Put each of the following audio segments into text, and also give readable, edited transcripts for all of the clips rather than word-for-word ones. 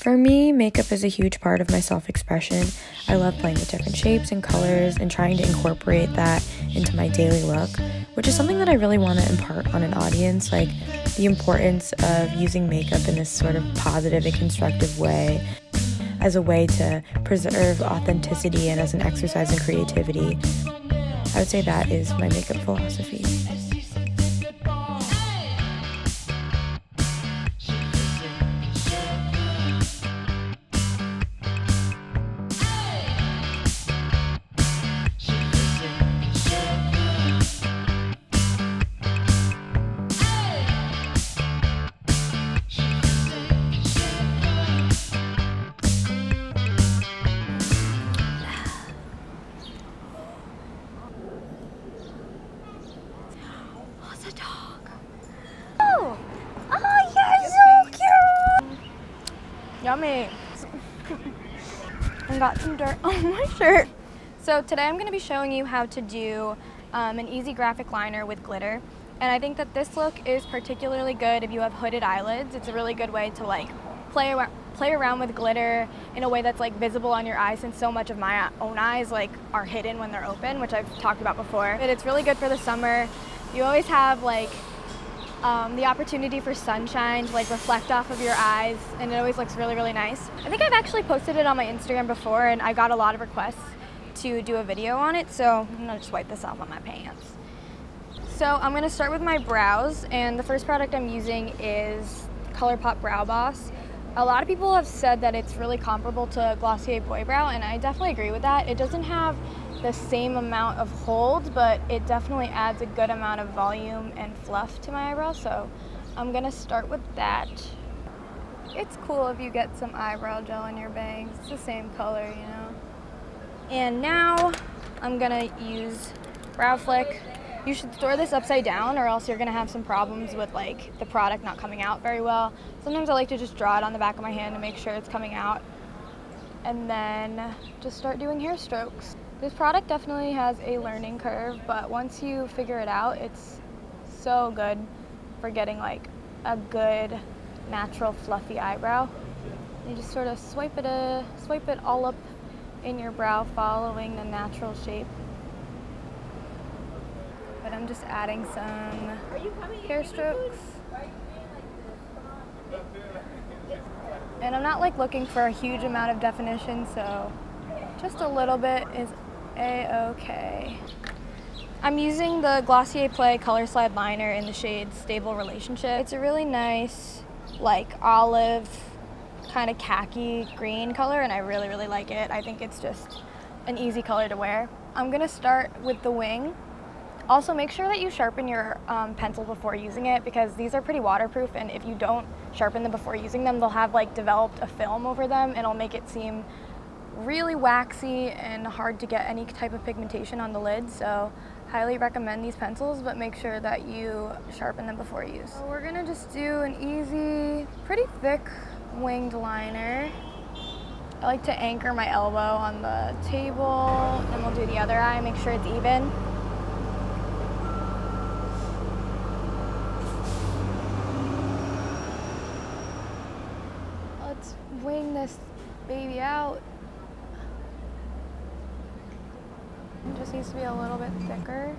For me, makeup is a huge part of my self-expression. I love playing with different shapes and colors and trying to incorporate that into my daily look, which is something that I really want to impart on an audience, like the importance of using makeup in this sort of positive and constructive way as a way to preserve authenticity and as an exercise in creativity. I would say that is my makeup philosophy. Yummy. And got some dirt on my shirt. So today I'm going to be showing you how to do an easy graphic liner with glitter. And I think that this look is particularly good if you have hooded eyelids. It's a really good way to like play around with glitter in a way that's like visible on your eyes, since so much of my own eyes like are hidden when they're open, which I've talked about before. But it's really good for the summer. You always have like the opportunity for sunshine to like reflect off of your eyes, and it always looks really, really nice. I think I've actually posted it on my Instagram before, and I got a lot of requests to do a video on it, so I'm gonna just wipe this off on my pants. So I'm gonna start with my brows, and the first product I'm using is ColourPop Brow Boss. A lot of people have said that it's really comparable to Glossier BoyBrow, and I definitely agree with that. It doesn't have the same amount of hold, but it definitely adds a good amount of volume and fluff to my eyebrows, so I'm gonna start with that. It's cool if you get some eyebrow gel on your bangs. It's the same color, you know. And now I'm gonna use BrowFlick. You should store this upside down, or else you're gonna have some problems with like the product not coming out very well. Sometimes I like to just draw it on the back of my hand to make sure it's coming out, and then just start doing hair strokes. This product definitely has a learning curve, but once you figure it out, it's so good for getting like a good natural fluffy eyebrow. You just sort of swipe it all up in your brow, following the natural shape. But I'm just adding some hair strokes. And I'm not like looking for a huge amount of definition, so just a little bit is a-okay. I'm using the GlossierPlay Colorslide Liner in the shade Stable Relationship. It's a really nice, like olive, kind of khaki green color, and I really, really like it. I think it's just an easy color to wear. I'm gonna start with the wing. Also, make sure that you sharpen your pencil before using it, because these are pretty waterproof, and if you don't sharpen them before using them, they'll have like developed a film over them, and it'll make it seem really waxy and hard to get any type of pigmentation on the lid. So highly recommend these pencils, but make sure that you sharpen them before use. So we're gonna just do an easy, pretty thick winged liner. I like to anchor my elbow on the table, and we'll do the other eye, make sure it's even. Let's wing this baby out. It just needs to be a little bit thicker.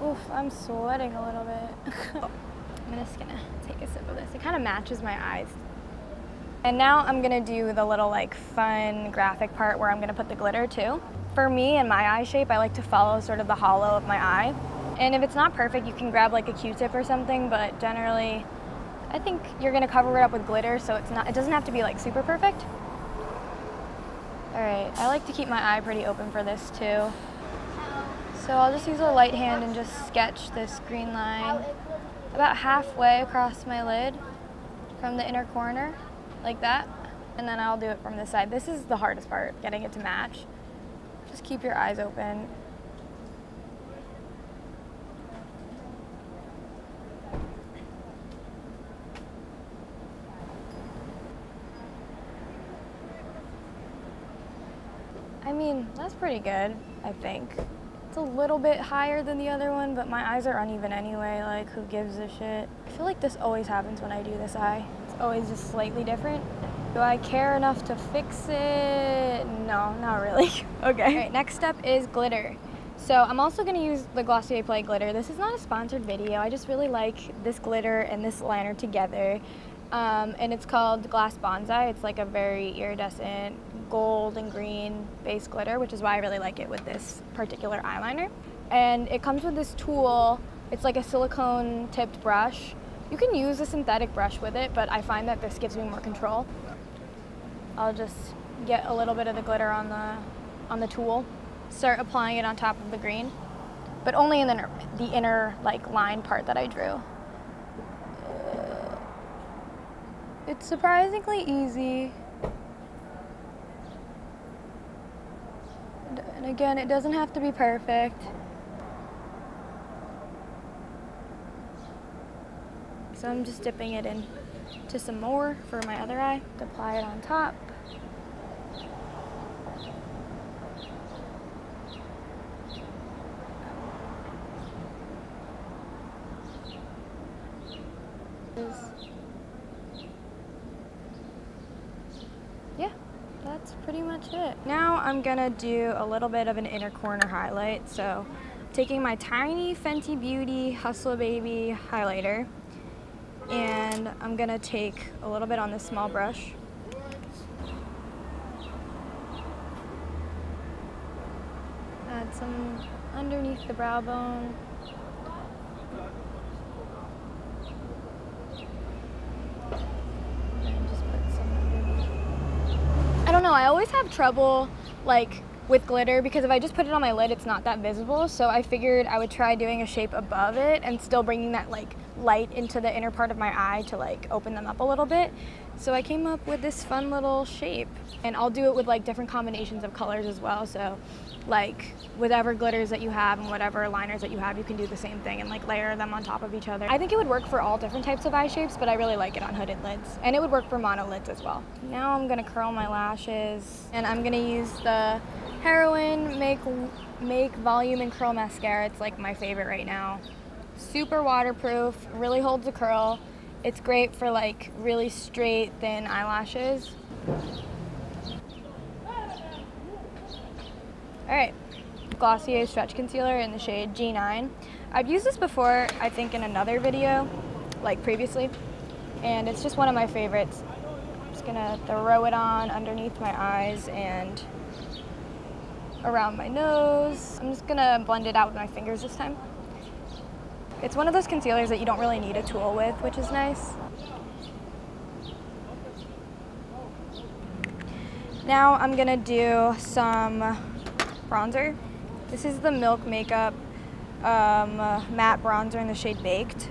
Oof, I'm sweating a little bit. I'm just gonna take a sip of this. It kind of matches my eyes. And now I'm gonna do the little like fun graphic part where I'm gonna put the glitter too. For me and my eye shape, I like to follow sort of the hollow of my eye. And if it's not perfect, you can grab like a Q-tip or something, but generally, I think you're gonna cover it up with glitter, so it doesn't have to be like super perfect. All right, I like to keep my eye pretty open for this too. So I'll just use a light hand and just sketch this green line about halfway across my lid from the inner corner, like that. And then I'll do it from this side. This is the hardest part, getting it to match. Just keep your eyes open. I mean, that's pretty good, I think. It's a little bit higher than the other one, but my eyes are uneven anyway, like who gives a shit? I feel like this always happens when I do this eye. It's always just slightly different. Do I care enough to fix it? No, not really. Okay. All right, next up is glitter. So I'm also going to use the GlossierPlay glitter. This is not a sponsored video. I just really like this glitter and this liner together. And it's called Glass Bonsai. It's like a very iridescent gold and green base glitter, which is why I really like it with this particular eyeliner. And it comes with this tool. It's like a silicone tipped brush. You can use a synthetic brush with it, but I find that this gives me more control. I'll just get a little bit of the glitter on the tool, start applying it on top of the green, but only in the inner like line part that I drew. It's surprisingly easy. And again, it doesn't have to be perfect. So I'm just dipping it in to some more for my other eye. Apply it on top. Yeah, that's pretty much it. Now I'm gonna do a little bit of an inner corner highlight. So taking my tiny Fenty Beauty Hustle Baby highlighter, and I'm gonna take a little bit on this small brush. Add some underneath the brow bone. And just put some underneath. I don't know, I always have trouble like with glitter because if I just put it on my lid, it's not that visible. So I figured I would try doing a shape above it and still bringing that like light into the inner part of my eye to like open them up a little bit. So I came up with this fun little shape, and I'll do it with like different combinations of colors as well. So like whatever glitters that you have and whatever liners that you have, you can do the same thing and like layer them on top of each other. I think it would work for all different types of eye shapes, but I really like it on hooded lids, and it would work for mono lids as well. Now I'm gonna curl my lashes, and I'm gonna use the Heroine Make Volume and Curl Mascara. It's like my favorite right now. Super waterproof, really holds a curl. It's great for like really straight, thin eyelashes. All right, Glossier StretchConcealer in the shade G9. I've used this before, I think in another video, like previously, and it's just one of my favorites. I'm just gonna throw it on underneath my eyes and around my nose. I'm just gonna blend it out with my fingers this time. It's one of those concealers that you don't really need a tool with, which is nice. Now I'm gonna do some bronzer. This is the Milk Makeup matte bronzer in the shade Baked.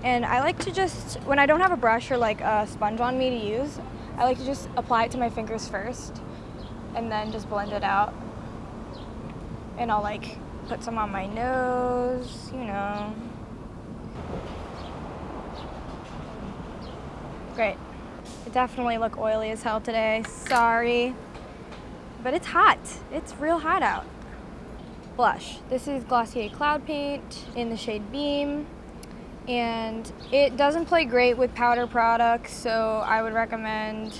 And I like to just, when I don't have a brush or like a sponge on me to use, I like to just apply it to my fingers first and then just blend it out. And I'll like put some on my nose, you know. Great. I definitely look oily as hell today, sorry. But it's hot, it's real hot out. Blush. This is Glossier CloudPaint in the shade Beam. And it doesn't play great with powder products, so I would recommend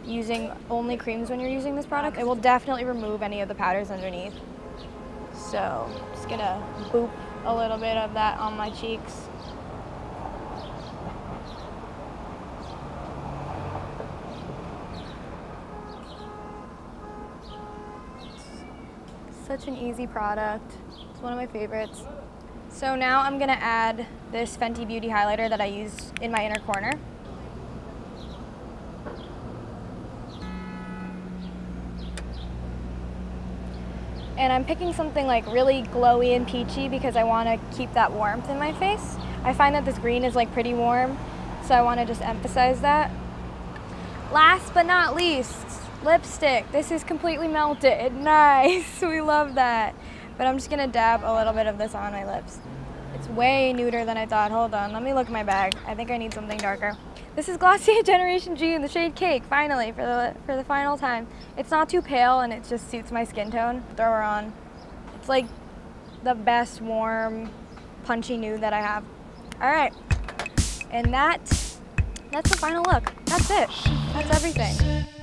using only creams when you're using this product. It will definitely remove any of the powders underneath. So just gonna boop a little bit of that on my cheeks. Such an easy product. It's one of my favorites. So now I'm gonna add this Fenty Beauty highlighter that I used in my inner corner. And I'm picking something like really glowy and peachy because I want to keep that warmth in my face. I find that this green is like pretty warm, so I want to just emphasize that. Last but not least, lipstick. This is completely melted. Nice, we love that. But I'm just gonna dab a little bit of this on my lips. It's way nuder than I thought. Hold on, let me look at my bag. I think I need something darker. This is Glossier Generation G in the shade Cake, finally, for the final time. It's not too pale and it just suits my skin tone. Throw her on. It's like the best warm, punchy nude that I have. All right, and that that's the final look. That's it. That's everything.